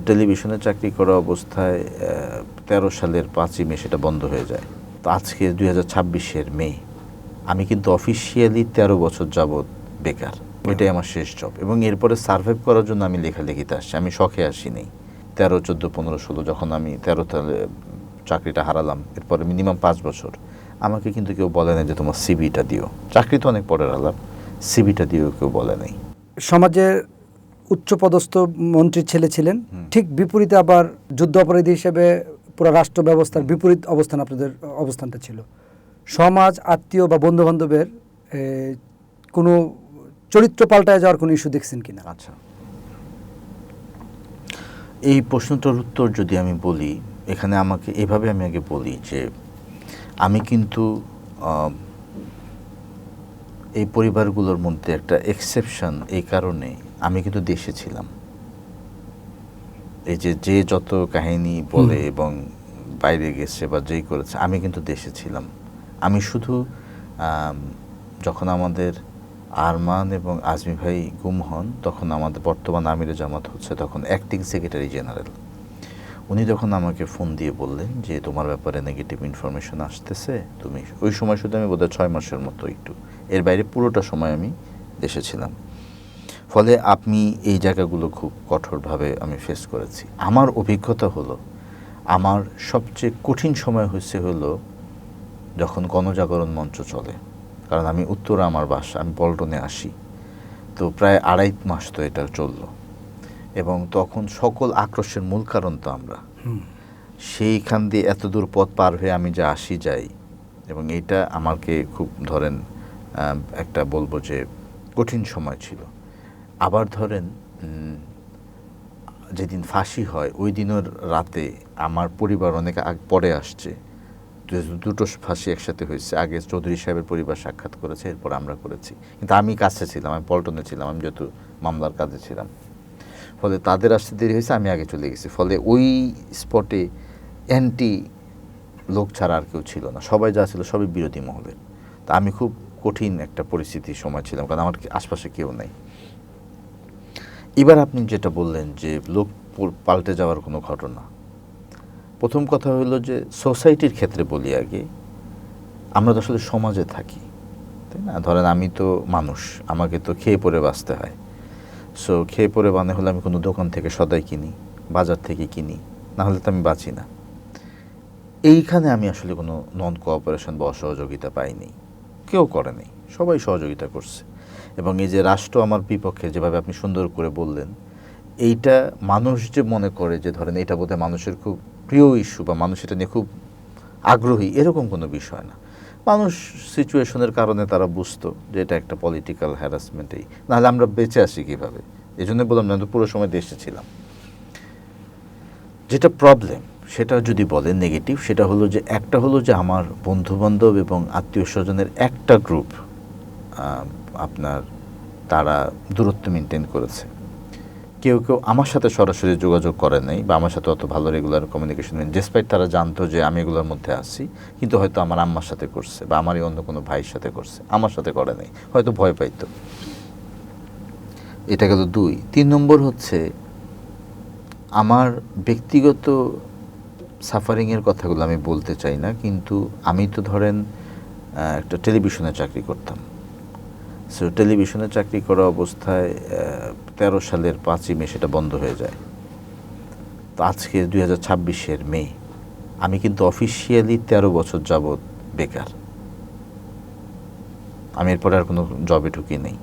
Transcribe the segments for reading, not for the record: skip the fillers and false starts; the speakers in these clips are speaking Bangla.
টেলিভিশনে চাকরি করা অবস্থায় 13 সালের 5ই মে সেটা বন্ধ হয়ে যায়। তো আজকে 2026-এর মে আমি কিন্তু অফিসিয়ালি 13 বছর যাবৎ বেকার। ওইটাই আমার শেষ জব, এবং এরপরে সার্ভাইভ করার জন্য আমি লেখালেখিতে আসছি। আমি শখে আসিনি। 13, 14, 15, 16 যখন আমি 13 সালে চাকরিটা হারালাম, এরপরে মিনিমাম 5 বছর আমাকে কিন্তু কেউ বলে নাই যে তোমার সিভিটা দিও। চাকরি তো অনেক পরের আলাপ, সিভিটা দিও কেউ বলে নাই। সমাজের উচ্চপদস্থ মন্ত্রীর ছেলে ছিলেন, ঠিক বিপরীতে আবার যুদ্ধ অপরাধী হিসেবে পুরো রাষ্ট্র ব্যবস্থার বিপরীত অবস্থান আপনাদের অবস্থানটা ছিল। সমাজ, আত্মীয় বা বন্ধুবান্ধবের কোনো চরিত্র পাল্টায় যাওয়ার কোনো ইস্যু দেখছেন কিনা? আচ্ছা, এই প্রশ্নটার উত্তর যদি আমি বলি, এখানে আমাকে এভাবে আমি আগে বলি যে আমি কিন্তু এই পরিবারগুলোর মধ্যে একটা এক্সেপশন। এই কারণে আমি কিন্তু দেশে ছিলাম। এই যে যত কাহিনী বলে এবং বাইরে গেছে বা যেই করেছে, আমি কিন্তু দেশে ছিলাম। আমি শুধু যখন আমাদের আরমান এবং আজমি ভাই গুম হন, তখন আমাদের বর্তমান আমিরে জামাত হচ্ছে তখন অ্যাক্টিং সেক্রেটারি জেনারেল। উনি যখন আমাকে ফোন দিয়ে বললেন যে তোমার ব্যাপারে নেগেটিভ ইনফরমেশন আসতেছে, তুমি ওই সময় শুধু আমি বোধহয় 6 মাসের মতো একটু, এর বাইরে পুরোটা সময় আমি দেশে ছিলাম। ফলে আপনি এই জায়গাগুলো খুব কঠোরভাবে আমি ফেস করেছি। আমার অভিজ্ঞতা হলো, আমার সবচেয়ে কঠিন সময় হলো যখন গণজাগরণ মঞ্চ চলে। কারণ আমি উত্তরা আমার বাসা, আমি পল্টনে আসি, তো প্রায় 2.5 মাস তো এটা চললো। এবং তখন সকল আক্রোশের মূল কারণ তো আমরা, সেইখান দিয়ে এত দূর পথ পার হয়ে আমি যে আসি যাই, এবং এটা আমাকে খুব ধরেন একটা বলবো যে কঠিন সময় ছিল। আবার ধরেন যেদিন ফাঁসি হয় ওই দিনের রাতে আমার পরিবার অনেক পরে আসছে। দুটো ফাঁসি একসাথে হয়েছে। আগে চৌধুরী সাহেবের পরিবার সাক্ষাৎ করেছে, এরপর আমরা করেছি। কিন্তু আমি কাছে ছিলাম, আমি পল্টনে ছিলাম, আমি যেহেতু মামলার কাজে ছিলাম। ফলে তাদের আসতে দেরি হয়েছে, আমি আগে চলে গেছি। ফলে ওই স্পটে অ্যান্টি লোক ছাড়া আর কেউ ছিল না, সবাই যা ছিল সবই বিরোধী মহলের। তা আমি খুব কঠিন একটা পরিস্থিতির সময় ছিলাম, কারণ আমার আশপাশে কেউ নেই। এবার আপনি যেটা বললেন যে লোক পাল্টে যাওয়ার কোনো ঘটনা, প্রথম কথা হলো যে সোসাইটির ক্ষেত্রে বলি আগে, আমরা তো আসলে সমাজে থাকি, তাই না? ধরেন আমি তো মানুষ, আমাকে তো খেয়ে পরে বাঁচতে হয়। সো খেয়ে পরে বানে হলে আমি কোনো দোকান থেকে সদাই কিনি, বাজার থেকে কিনি, না হলে তো আমি বাঁচি না। এইখানে আমি আসলে কোনো নন কোঅপারেশন বা অসহযোগিতা পাইনি, কেউ করেনি, সবাই সহযোগিতা করছে। এবং এই যে রাষ্ট্র আমার বিপক্ষে, যেভাবে আপনি সুন্দর করে বললেন, এইটা মানুষ যে মনে করে যে ধরেন এটা বোধহয় মানুষের খুব প্রিয় ইস্যু বা মানুষ এটা নিয়ে খুব আগ্রহী, এরকম কোনো বিষয় না। মানুষ সিচুয়েশনের কারণে তারা বুঝতো যে এটা একটা পলিটিক্যাল হ্যারাসমেন্টেই, নাহলে আমরা বেঁচে আসি কীভাবে। এই জন্য বললাম না, তো পুরো সময় দেশে ছিলাম। যেটা প্রবলেম সেটা যদি বলেন নেগেটিভ, সেটা হলো যে একটা হলো যে আমার বন্ধুবান্ধব এবং আত্মীয় স্বজনের একটা গ্রুপ আপনার তারা দূরত্ব মেনটেন করেছে। কেউ কেউ আমার সাথে সরাসরি যোগাযোগ করে নাই বা আমার সাথে অত ভালো রেগুলার কমিউনিকেশন নেই, ডেসপাইট তারা জানতো যে আমি এগুলোর মধ্যে আছি, কিন্তু হয়তো আমার আম্মার সাথে করছে বা আমারই অন্য কোনো ভাইয়ের সাথে করছে, আমার সাথে করে নাই, হয়তো ভয় পাইতো। এটা গেল 2। 3 নম্বর হচ্ছে আমার ব্যক্তিগত সাফারিংয়ের কথাগুলো আমি বলতে চাই না, কিন্তু আমি তো ধরেন একটা টেলিভিশনে চাকরি করতাম। সো টেলিভিশনে চাকরি করা অবস্থায় 13 সালের 5ই মে সেটা বন্ধ হয়ে যায়। তো আজকে 2026-এর মে আমি কিন্তু অফিসিয়ালি 13 বছর যাবৎ বেকার। আমি এরপরে আর কোনো জবে ঢুকি নেই।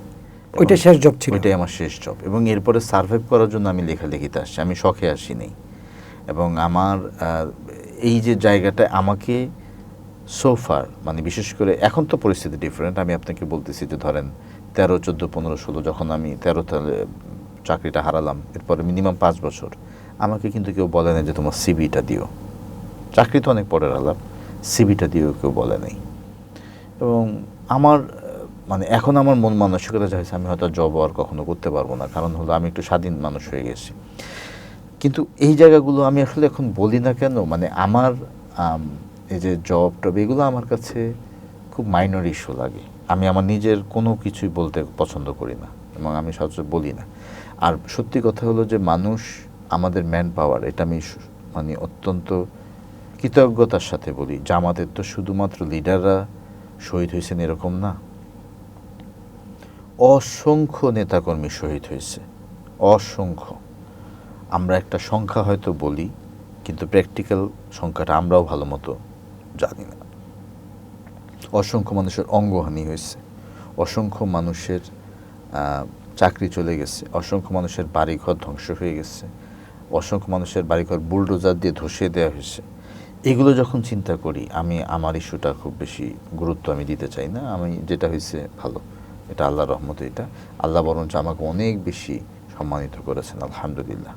ওইটা শেষ জব ছিল? ওইটাই আমার শেষ জব, এবং এরপরে সার্ভাইভ করার জন্য আমি লেখালেখিতে আসছি, আমি শখে আসিনি। এবং আমার এই যে জায়গাটা আমাকে সোফার মানে বিশেষ করে এখন তো পরিস্থিতি ডিফারেন্ট, আমি আপনাকে বলতেছি যে ধরেন 13, 14, 15, 16 যখন আমি 13 সালে চাকরিটা হারালাম, এরপরে মিনিমাম 5 বছর আমাকে কিন্তু কেউ বলে নাই যে তোমার সিভিটা দিও। চাকরি তো অনেক পরের আলাপ, সিভিটা দিও কেউ বলে নাই। এবং আমার মানে এখন আমার মন মানসিকতা চাইছে আমি হয়তো জব আর কখনো করতে পারবো না, কারণ হলো আমি একটু স্বাধীন মানুষ হয়ে গেছি। কিন্তু এই জায়গাগুলো আমি আসলে এখন বলি না কেন, মানে আমার এই যে জব টব এগুলো আমার কাছে খুব মাইনর ইস্যু লাগে। আমি আমার নিজের কোনো কিছুই বলতে পছন্দ করি না এবং আমি সচরাচর বলি না। আর সত্যি কথা হলো যে মানুষ আমাদের ম্যান পাওয়ার, এটা আমি মানে অত্যন্ত কৃতজ্ঞতার সাথে বলি। জামাতের তো শুধুমাত্র লিডাররা শহীদ হয়েছেন এরকম না, অসংখ্য নেতাকর্মী শহীদ হয়েছে, অসংখ্য। আমরা একটা সংখ্যা হয়তো বলি, কিন্তু প্র্যাকটিক্যাল সংখ্যাটা আমরাও ভালো মতো জানি না। অসংখ্য মানুষের অঙ্গহানি হয়েছে, অসংখ্য মানুষের চাকরি চলে গেছে, অসংখ্য মানুষের বাড়িঘর ধ্বংস হয়ে গেছে, অসংখ্য মানুষের বাড়িঘর বুলডোজার দিয়ে ধসিয়ে দেওয়া হয়েছে। এগুলো যখন চিন্তা করি, আমি আমার ইস্যুটা খুব বেশি গুরুত্ব আমি দিতে চাই না। আমি যেটা হয়েছে ভালো, এটা আল্লাহর রহমতে, এটা আল্লাহ বরঞ্চ আমাকে অনেক বেশি সম্মানিত করেছেন, আলহামদুলিল্লাহ।